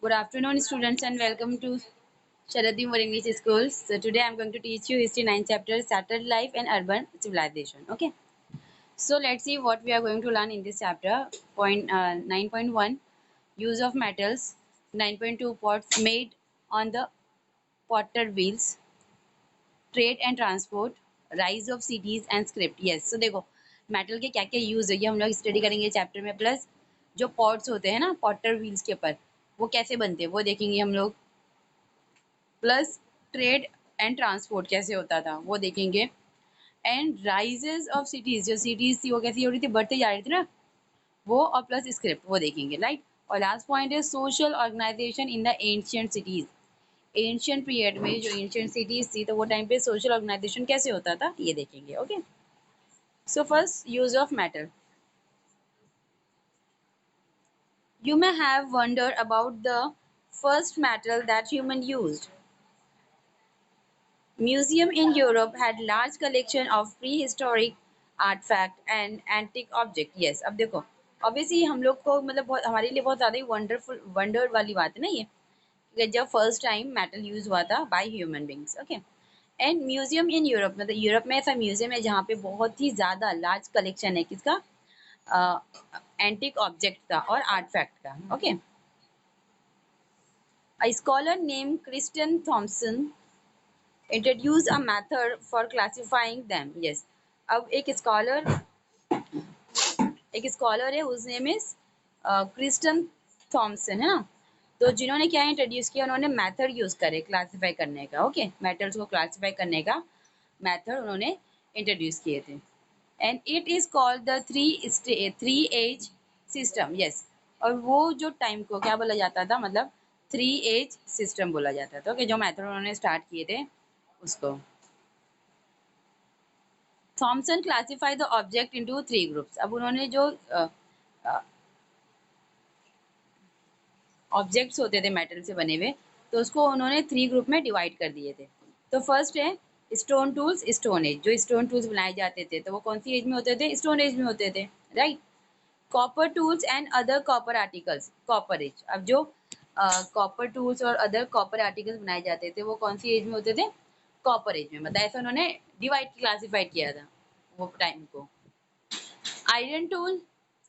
Good afternoon, students, and welcome to Sharadi More English Schools. So today I'm going to teach you History 9 chapter, Settled Life and Urban Civilization. Okay. So let's see what we are going to learn in this chapter. 9.1 Use of metals. 9.2 Pots made on the potter wheels. Trade and transport. Rise of cities and script. Yes. So देखो metal के क्या क्या use है ये हम लोग study करेंगे chapter में. प्लस जो पॉट्स होते हैं ना पॉटर व्हील्स के ऊपर वो कैसे बनते हैं वो देखेंगे हम लोग. प्लस ट्रेड एंड ट्रांसपोर्ट कैसे होता था वो देखेंगे. एंड राइजेस ऑफ सिटीज जो सिटीज थी वो कैसी हो रही थी बढ़ते जा रही थी ना वो. और प्लस स्क्रिप्ट वो देखेंगे राइट. और लास्ट पॉइंट है social organisation in the ancient cities. Ancient period में जो एंशियंट सिटीज थी तो वो टाइम पे सोशल ऑर्गेनाइजेशन कैसे होता था ये देखेंगे. Okay. So first use of matter. You may have wondered about the first metal that human used. Museum in Europe had large collection of prehistoric artifact and antique object. Yes, अब देखो obviously हम लोग को मतलब बहुत हमारे लिए बहुत ज़्यादा ही वंडरफुल वंडर वाली बात है ना ये कि जब फर्स्ट टाइम मेटल यूज हुआ था by human beings. Okay. And museum in Europe मतलब यूरोप में ऐसा म्यूजियम है जहाँ पे बहुत ही ज़्यादा लार्ज कलेक्शन है किसका एंटिक ऑब्जेक्ट का और आर्टफैक्ट का. Okay. A scholar named Christian Thompson introduced a method for classifying them. Yes. अब एक स्कॉलर है whose name is Christian Thomsen है ना. तो जिन्होंने क्या इंट्रोड्यूस किया उन्होंने मेथड यूज करे क्लासिफाई करने का. ओके. मेटल्स को क्लासिफाई करने का मेथड उन्होंने इंट्रोड्यूस किए थे. And it is called the three age system. Yes. और वो जो टाइम को क्या बोला जाता था मतलब थ्री एज सिस्टम बोला जाता था. ओके. जो मेथड उन्होंने स्टार्ट किए थे उसको. Thomsen classify the object into three groups. अब उन्होंने जो ऑब्जेक्ट्स होते थे मेटल से बने हुए तो उसको उन्होंने थ्री ग्रुप में डिवाइड कर दिए थे. तो फर्स्ट है स्टोन टूल्स. स्टोन एज जो स्टोन टूल्स बनाए जाते थे तो वो कौन सी एज में होते थे स्टोन एज में होते थे right. Copper tools and other copper articles copper age. अब जो कॉपर टूल्स और अदर कॉपर आर्टिकल्स बनाए जाते थे वो कौन सी एज में होते थे कॉपर एज में. मतलब ऐसा उन्होंने डिवाइड क्लासिफाइड किया था वो टाइम को. Iron tool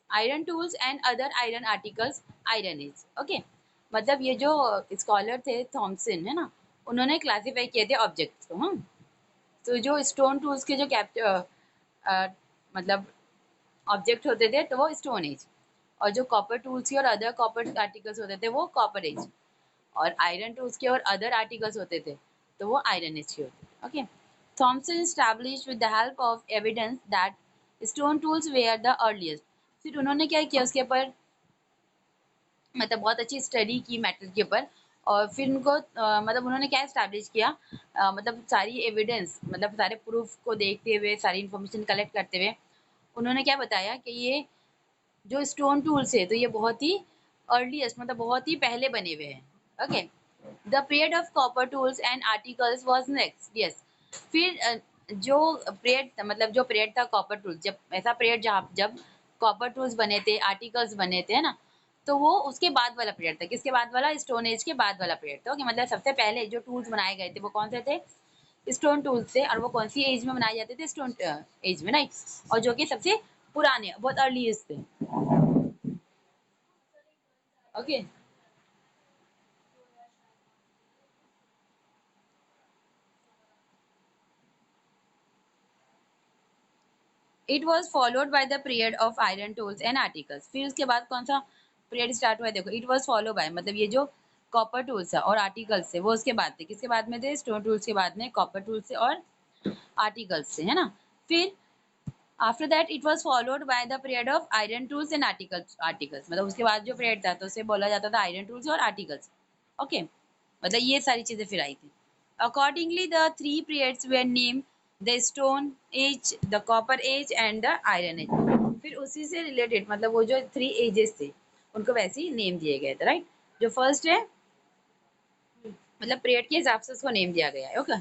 iron tools and other iron articles iron age. Okay. मतलब ये जो स्कॉलर थे थॉमसन है ना उन्होंने क्लासिफाई किए थे ऑब्जेक्ट्स को. हाँ. तो जो स्टोन टूल्स के जो मतलब ऑब्जेक्ट होते थे तो वो स्टोन एज. और जो कॉपर टूल्स के और अदर कॉपर आर्टिकल्स होते थे वो कॉपर एज. और आयरन टूल्स के और अदर आर्टिकल्स होते थे तो वो आयरन एज के होते थे. Okay. Thomsen established with the help of evidence that stone tools were the earliest. फिर उन्होंने क्या किया उसके ऊपर मतलब बहुत अच्छी स्टडी की मेटल के ऊपर. और फिर उनको मतलब उन्होंने क्या इस्टेब्लिश किया मतलब सारी एविडेंस मतलब सारे प्रूफ को देखते हुए सारी इन्फॉर्मेशन कलेक्ट करते हुए उन्होंने क्या बताया कि ये जो स्टोन टूल्स है तो ये बहुत ही अर्लीस्ट मतलब बहुत ही पहले बने हुए हैं. Okay. The period of copper tools and articles was next. Yes. फिर जो पीरियड मतलब जो पीरियड था कॉपर टूल्स जब ऐसा पीरियड जहाँ जब कॉपर टूल्स बने थे आर्टिकल्स बने थे है ना तो वो उसके बाद वाला पीरियड था. किसके बाद वाला स्टोन एज के बाद वाला पीरियड था. ओके. मतलब सबसे पहले जो टूल्स बनाए गए थे वो कौन से थे स्टोन टूल्स थे. और वो कौन सी एज में बनाए जाते थे स्टोन एज में राइट. और जो कि सबसे पुराने बहुत अर्लीस्ट थे. Okay. It was followed by the period of iron tools and articles. फिर उसके बाद कौन सा पीरियड स्टार्ट हुआ है देखो. इट वॉज फॉलो बाय मतलब ये जो कॉपर टूल्स है और आर्टिकल्स है वो उसके बाद थे. किसके बाद में थे स्टोन टूल्स के बाद में कॉपर टूल्स से और आर्टिकल्स से है ना. फिर after that it was followed by the period of iron tools and articles मतलब उसके बाद जो पीरियड था तो उसे बोला जाता था आयरन टूल्स और आर्टिकल्स. ओके. मतलब ये सारी चीजें फिर आई थी. Accordingly the three periods were name the stone age the copper age and the iron age. फिर उसी से रिलेटेड मतलब वो जो थ्री एजेस थे उनको वैसे ही नेम दिए गए थे राइट. जो फर्स्ट है मतलब पीरियड के हिसाब से उसको नेम दिया गया है. ओके.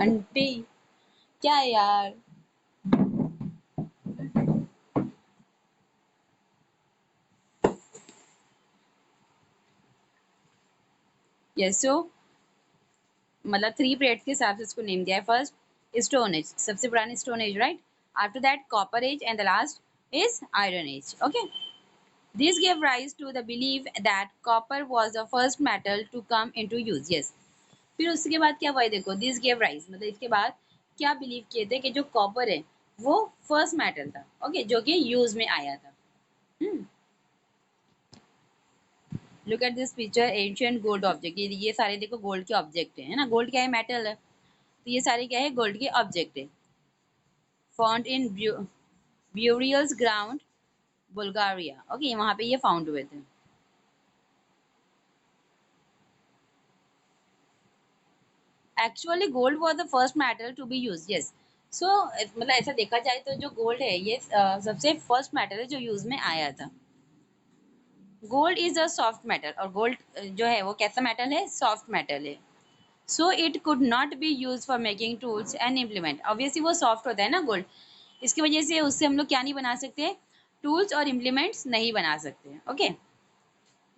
आंटी क्या है यार. यस, सो मतलब 3 पीरियड्स के हिसाब से इसको नेम दिया है। फर्स्ट स्टोन एज, सबसे पुरानी stone age, right. After that copper age and the last is iron age. Okay, this gave rise to the belief that copper was the first metal to come into use. Yes, फिर उसके बाद क्या हुआ है देखो, this gave rise मतलब इसके बाद क्या बिलीव किए थे कि जो कॉपर है वो फर्स्ट मेटल था, ओके, जो कि यूज में आया था। Look at this picture, ancient gold object, ये सारे देखो गोल्ड के ऑब्जेक्ट है ना। गोल्ड क्या है, मेटल है, तो ये सारे क्या है, गोल्ड के ऑब्जेक्ट है। Found in burials ground Bulgaria, okay, वहां पे ये फाउंड हुए थे। Actually gold was the first metal to be use. Yes, so मतलब ऐसा देखा जाए तो जो गोल्ड है ये सबसे फर्स्ट मेटल है जो यूज में आया था। Gold is a soft metal, और गोल्ड जो है वो कैसा मेटल है, सॉफ्ट मेटल है। So it could not be use for making tools and implement. Obviously वो सॉफ्ट होता है ना गोल्ड, इसकी वजह से उससे हम लोग क्या नहीं बना सकते, टूल्स और इम्प्लीमेंट्स नहीं बना सकते। ओके,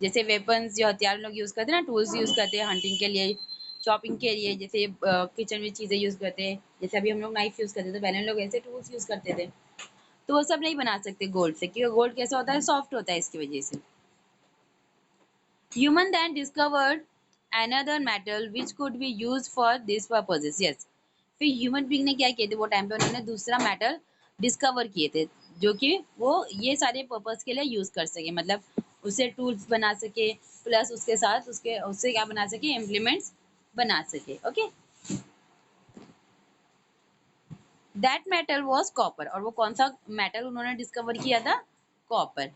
जैसे वेपन्स जो हथियार लोग यूज़ करते हैं ना, टूल्स यूज़ करते हैं हंटिंग के लिए, शॉपिंग के लिए, जैसे किचन में चीज़ें यूज़ करते हैं, जैसे अभी हम लोग नाइफ यूज़ करते थे, तो पहले लोग ऐसे टूल्स यूज़ करते थे। तो वो सब नहीं बना सकते गोल्ड से, क्योंकि गोल्ड कैसा होता है, सॉफ्ट होता है, इसकी वजह से। Human then discovered another metal which could be used for these purposes. Yes. फिर ह्यूमन बींग ने क्या किए थे, वो टाइम पे उन्होंने दूसरा मेटल डिस्कवर किए थे जो कि वो ये सारे पर्पस के लिए यूज कर सके, मतलब उससे टूल्स बना सके, प्लस उसके साथ उसके उससे क्या बना सके, इम्प्लीमेंट्स बना सके। Okay, that metal was copper, और वो कौन सा मेटल उन्होंने डिस्कवर किया था, copper.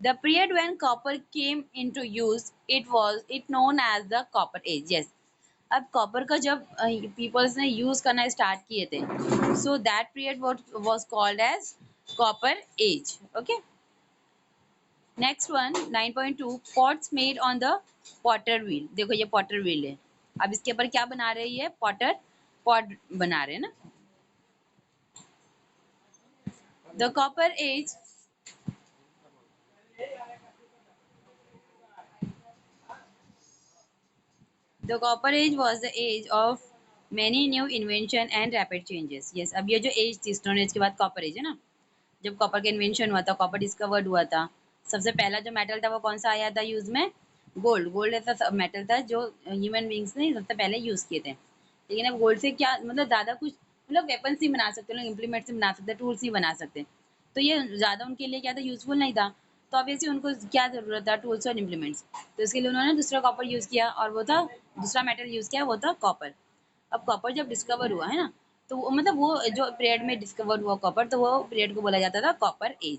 The period when copper came into use, it known as the copper age. Yes. अब कॉपर का जब पीपल्स ने यूज करना स्टार्ट किए थे, so that period was called age copper age. Okay, next one 9.2, pots made on the potter wheel. देखो ये Potter wheel है, अब इसके ऊपर क्या बना रही है, पॉटर पॉट बना रहे हैं ना। The copper age, The copper age was the age of many new invention and rapid changes. Yes, अब ये जो एज थी स्टोन एज के बाद कॉपर एज है ना, जब कॉपर का इन्वेंशन हुआ था, कॉपर डिस्कवर्ड हुआ था, सबसे पहला जो मेटल था वो कौन सा आया था यूज में, गोल्ड। गोल्ड ऐसा मेटल था जो ह्यूमन बींग्स ने सबसे पहले यूज किए थे। लेकिन अब गोल्ड से क्या मतलब ज़्यादा कुछ, मतलब वेपन्स नहीं बना सकते लोग, इम्प्लीमेंट्स नहीं बना सकते, टूल्स नहीं बना सकते, तो ये ज़्यादा उनके लिए क्या था, यूजफुल नहीं था। तो ऑब्वियसली उनको क्या ज़रूरत था, टूल्स और इम्प्लीमेंट्स, तो इसके लिए उन्होंने दूसरा कॉपर यूज़ किया, और वो था दूसरा मेटल यूज़ किया, वो था कॉपर। अब कॉपर जब डिस्कवर हुआ है ना, तो मतलब वो जो पीरियड में डिस्कवर हुआ कॉपर, तो वो पीरियड को बोला जाता था कॉपर एज।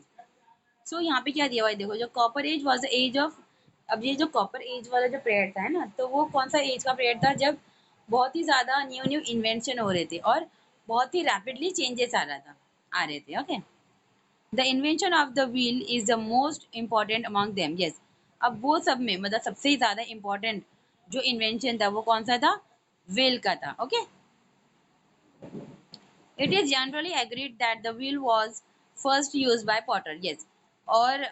सो यहाँ पे क्या दिया हुआ है देखो, जो copper age was the age of, अब ये जो कॉपर एज वाला जो पीरियड था है ना, तो वो कौन सा एज का पीरियड था, जब बहुत ही ज़्यादा न्यू न्यू इन्वेंशन हो रहे थे और बहुत ही रैपिडली चेंजेस आ रहे थे। Okay, the invention of the wheel is the most important among them. Yes, अब वो सब में मतलब सबसे ज़्यादा इम्पोर्टेंट जो इन्वेंशन था वो कौन सा था, व्हील का था। Okay, it is generally agreed that the wheel was first used by Potter. Yes, और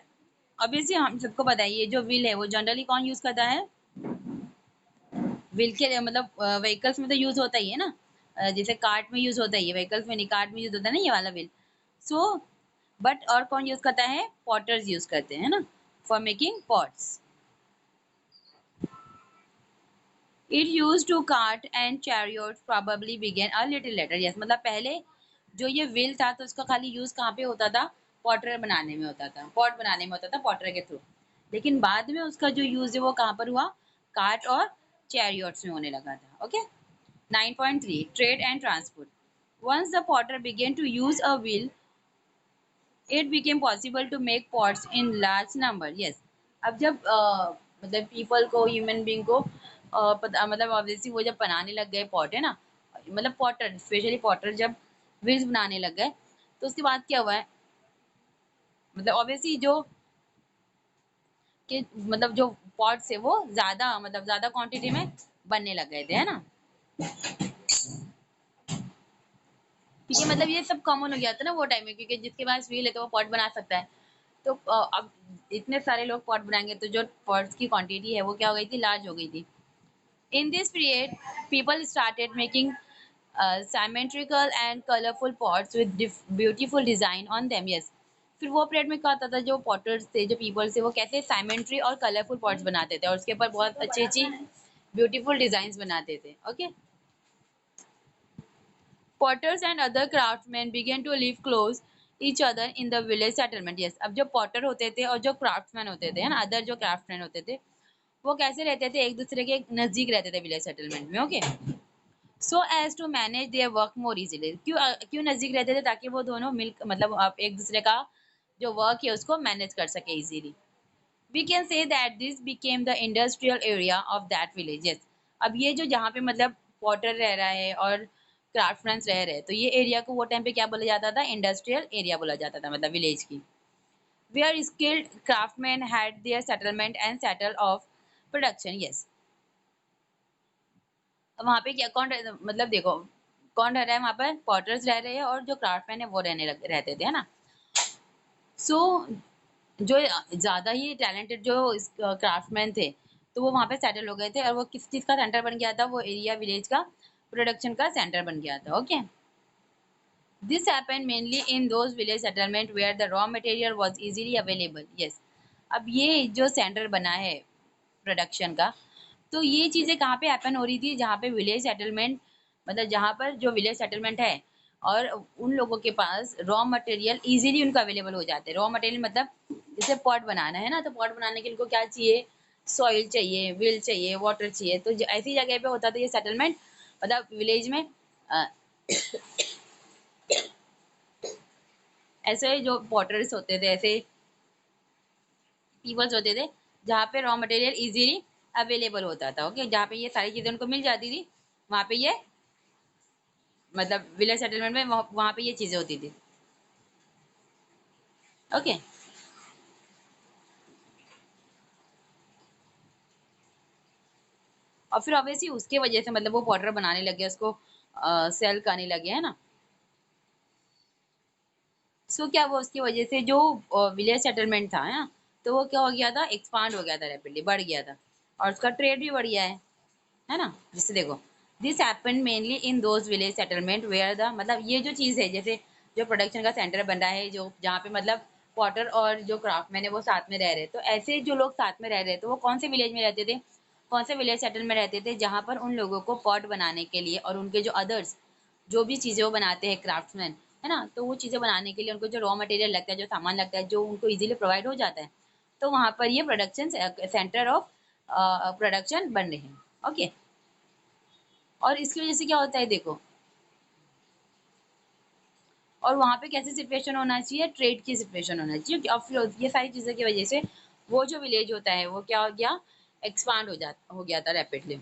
ऑब्वियसली हम सबको पता है ये जो व्हील है वो जनरली कौन यूज करता है, व्हील के लिए मतलब व्हीकल्स में तो यूज होता ही है ना, जैसे कार्ट में यूज होता ही है, व्हीकल्स में नहीं, कार्ट में यूज होता है ना ये वाला व्हील। सो बट और कौन यूज करता है, पॉटर्स यूज करते हैं ना, for making pots. It use to cart and chariot probably began a little later. Yes, मतलब पहले जो ये व्हील था तो उसका खाली यूज कहाँ पे होता था, पॉटर बनाने में होता था, पॉट बनाने में होता था पॉटर के थ्रू। लेकिन बाद में उसका जो यूज है वो कहाँ पर हुआ, कार्ट और चैरियट्स में होने लगा था। Okay, 9.3, trade and transport. Once the potter began to use a wheel, it became possible to make pots in large number. Yes, अब जब मतलब पीपल को, ह्यूमन बीइंग को पता, मतलब ऑब्वियसली वो जब बनाने लग गए पॉट है ना, मतलब पॉटर, स्पेशली पॉटर जब व्हील्स बनाने लग गए, तो उसके बाद क्या हुआ है, मतलब ऑब्वियसली जो कि मतलब जो पॉट्स है वो ज़्यादा, मतलब ज़्यादा क्वांटिटी में बनने लग गए थे, है ना। ठीक है, मतलब ये सब कॉमन हो गया था ना वो टाइम में, क्योंकि जिसके पास व्हील है तो वो पॉट बना सकता है। तो अब इतने सारे लोग पॉट बनाएंगे तो जो पॉट्स की क्वांटिटी है वो क्या हो गई थी, लार्ज हो गई थी। In this period, people started making symmetrical and colorful pots with beautiful design on them. Yes. फिर वो पीरियड में क्या होता था, जो पॉटर्स थे, जो पीपल्स थे, वो कैसे साइमेंट्री और कलरफुल पॉट्स बनाते थे और उसके ऊपर बहुत अच्छी अच्छी ब्यूटीफुल डिजाइन बनाते थे. Okay. Potters and other craftsmen began to live close each other in the village settlement. Yes. अब जो पॉटर होते थे और जो क्राफ्ट्समैन होते थे, है ना, अदर जो क्राफ्टमैन होते थे, वो कैसे रहते थे, एक दूसरे के नजदीक रहते थे विलेज सेटलमेंट में. Okay. So as to manage their work more easily. क्यों नजदीक रहते थे, ताकि वो दोनों मिल मतलब आप एक दूसरे का जो वर्क है उसको मैनेज कर सके easily. We can say that this became the industrial area of that village. Yes. अब ये जो जहाँ पे मतलब पॉटर रह रहा है और क्राफ्टमैन रह रहे हैं, तो ये एरिया को वो टाइम पे क्या बोला जाता था, इंडस्ट्रियल एरिया बोला जाता था, मतलब विलेज की. Where skilled craftsman had their settlement and settle of production. Yes. वहाँ पे क्या कौन मतलब देखो, कौन रह रहा है वहाँ पर, पॉटर्स रह रहे हैं और जो क्राफ्टमैन है वो रहते थे, है ना. सो जो ज़्यादा ही टैलेंटेड जो क्राफ्टमैन थे, तो वो वहाँ पे सेटल हो गए थे और वो किस चीज़ का सेंटर बन गया था, वो एरिया विलेज का प्रोडक्शन का सेंटर बन गया था. Okay. This happened mainly in those village settlement where the raw material was easily available. Yes. अब ये जो सेंटर बना है प्रोडक्शन का, तो ये चीज़ें कहाँ पे हैपन हो रही थी, जहाँ पे विलेज सेटलमेंट, मतलब जहाँ पर जो विलेज सेटलमेंट है और उन लोगों के पास रॉ मटेरियल इजीली उनको अवेलेबल हो जाते हैं. रॉ मटेरियल मतलब जैसे पॉट बनाना है ना, तो पॉट बनाने के लिए उनको क्या चाहिए, सॉइल चाहिए, विल चाहिए, वाटर चाहिए. तो ऐसी जगह पे होता था ये सेटलमेंट, मतलब विलेज में ऐसे जो पॉटर्स होते थे, ऐसे पीपल्स होते थे जहाँ पे रॉ मटेरियल इजीली अवेलेबल होता था. ओके. जहाँ पे ये सारी चीज़ें उनको मिल जाती थी, वहाँ पे ये मतलब विलेज सेटलमेंट में वहाँ पे ये चीज़ें होती थी. ओके. और फिर ऑब्वियसली उसके वजह से मतलब वो पाउडर बनाने लगे, उसको सेल करने लगे, है ना. सो क्या हुआ, उसकी वजह से जो विलेज सेटलमेंट था, है ना, तो वो क्या हो गया था, एक्सपांड हो गया था, रैपिडली बढ़ गया था और उसका ट्रेड भी बढ़ गया है ना. जिससे देखो, this happened mainly in those village settlement where the, मतलब ये जो चीज़ है, जैसे जो प्रोडक्शन का सेंटर बन रहा है, जो जहाँ पे मतलब पॉटर और जो क्राफ्टमैन है वो साथ में रह रहे हैं, तो ऐसे जो लोग साथ में रह रहे हैं, तो वो कौन से विलेज में रहते थे, कौन से विलेज सेटल में रहते थे, जहाँ पर उन लोगों को पॉट बनाने के लिए और उनके जो अदर्स जो भी चीज़ें वो बनाते हैं क्राफ्ट्समैन, है ना, तो वो चीज़ें बनाने के लिए उनको जो रॉ मटेरियल लगता है, जो सामान लगता है, जो उनको इजीली प्रोवाइड हो जाता है, तो वहाँ पर ये प्रोडक्शन सेंटर ऑफ प्रोडक्शन बन रहे हैं. ओके. और इसकी वजह से क्या होता है देखो, और वहाँ पे कैसी सिचुएशन होना चाहिए, ट्रेड की सिचुएशन होना चाहिए. और फिर ये सारी चीज़ों की वजह से वो जो विलेज होता है वो क्या हो गया, एक्सपांड हो गया था rapidly.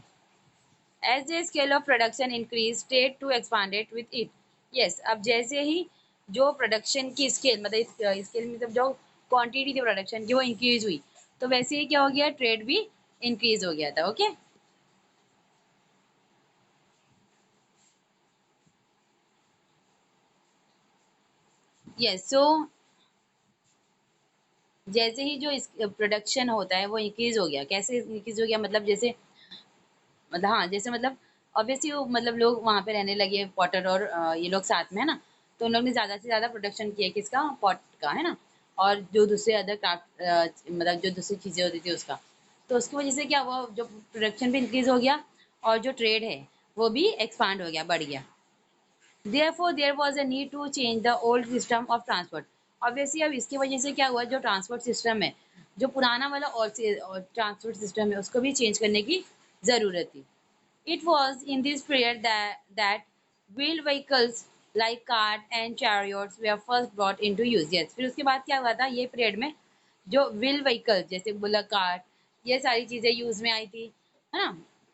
As the scale of production increased, state to expanded with it. Yes, अब जैसे ही जो प्रोडक्शन की स्केल, मतलब स्केल मतलब जो क्वांटिटी थी प्रोडक्शन की वो इंक्रीज हुई, तो वैसे ही क्या हो गया, ट्रेड भी इंक्रीज हो गया था. ओके. यस. सो जैसे ही जो प्रोडक्शन होता है वो इंक्रीज हो गया, कैसे इंक्रीज हो गया, मतलब जैसे मतलब हाँ, जैसे मतलब ऑब्वियसली वो मतलब लोग वहाँ पे रहने लगे, पॉटर और ये लोग साथ में, है ना, तो उन लोग ने ज़्यादा से ज़्यादा प्रोडक्शन किया किसका, पॉट का, है ना, और जो दूसरे अदर क्राफ्ट मतलब जो दूसरी चीज़ें होती थी उसका, तो उसकी वजह से क्या हुआ, जो प्रोडक्शन भी इंक्रीज हो गया और जो ट्रेड है वो भी एक्सपांड हो गया, बढ़ गया. Therefore, there was a need to change the old system of transport. Obviously, अब इसकी वजह से क्या हुआ, जो ट्रांसपोर्ट सिस्टम है, जो पुराना वाला और ट्रांसपोर्ट सिस्टम है, उसको भी चेंज करने की ज़रूरत थी. It was in this period that wheeled vehicles like cart and chariots were first brought into use. Yes, फिर उसके बाद क्या हुआ था, ये पीरियड में जो व्हील व्हीकल जैसे बुलक कार्ट, ये सारी चीज़ें यूज़ में आई थी, है ना.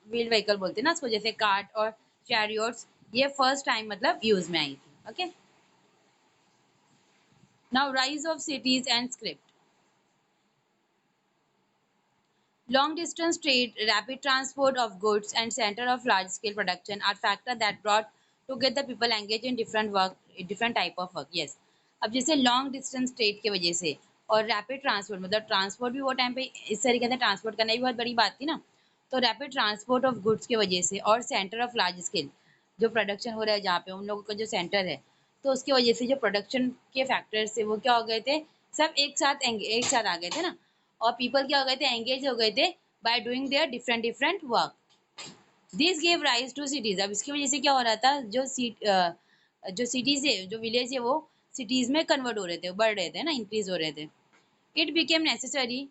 व्हील व्हीकल बोलते हैं ना उसको, जैसे कार्ट और चैरियोट्स, ये फर्स्ट टाइम मतलब यूज़ में आई थी. Okay. Now rise of cities and script. Long distance trade, rapid transport of goods, and center of large scale production are factors that brought together people engaged in different type of work. Yes. अब जैसे long distance trade की वजह से और rapid transport, मतलब transport भी वो time पे इस तरीके से ट्रांसपोर्ट करना भी बहुत बड़ी बात थी ना, तो रैपिड ट्रांसपोर्ट ऑफ गुड्स की वजह से और सेंटर ऑफ लार्ज स्केल जो प्रोडक्शन हो रहा है जहाँ पे उन लोगों का जो सेंटर है, तो उसकी वजह से जो प्रोडक्शन के फैक्टर्स थे वो क्या हो गए थे, सब एक साथ आ गए थे ना। और पीपल क्या हो गए थे, एंगेज हो गए थे by doing their different different work. This gave rise to cities. अब इसकी वजह से क्या हो रहा था, जो सिटीज है, जो विलेज है, वो सिटीज में कन्वर्ट हो रहे थे, बढ़ रहे थे ना, इंक्रीज हो रहे थे। It became necessary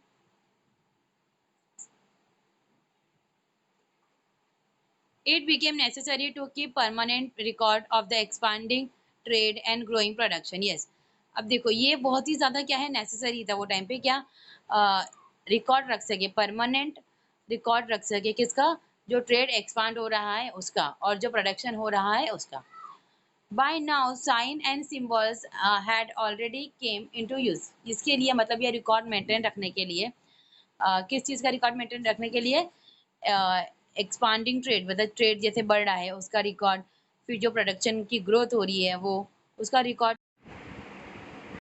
It became necessary to keep permanent record of the expanding trade and growing production. Yes. अब देखो ये बहुत ही ज़्यादा क्या है, नेसेसरी था वो टाइम पे, क्या रिकॉर्ड रख सके, परमानेंट रिकॉर्ड रख सके किसका, जो ट्रेड एक्सपांड हो रहा है उसका और जो प्रोडक्शन हो रहा है उसका। By now, sign and symbols had already came into use. इसके लिए मतलब ये रिकॉर्ड मेंटेन रखने के लिए, किस चीज़ का रिकॉर्ड मेंटेन रखने के लिए, एक्सपांडिंग ट्रेड, मतलब ट्रेड जैसे बढ़ रहा है उसका रिकॉर्ड, फिर जो प्रोडक्शन की ग्रोथ हो रही है वो उसका रिकॉर्ड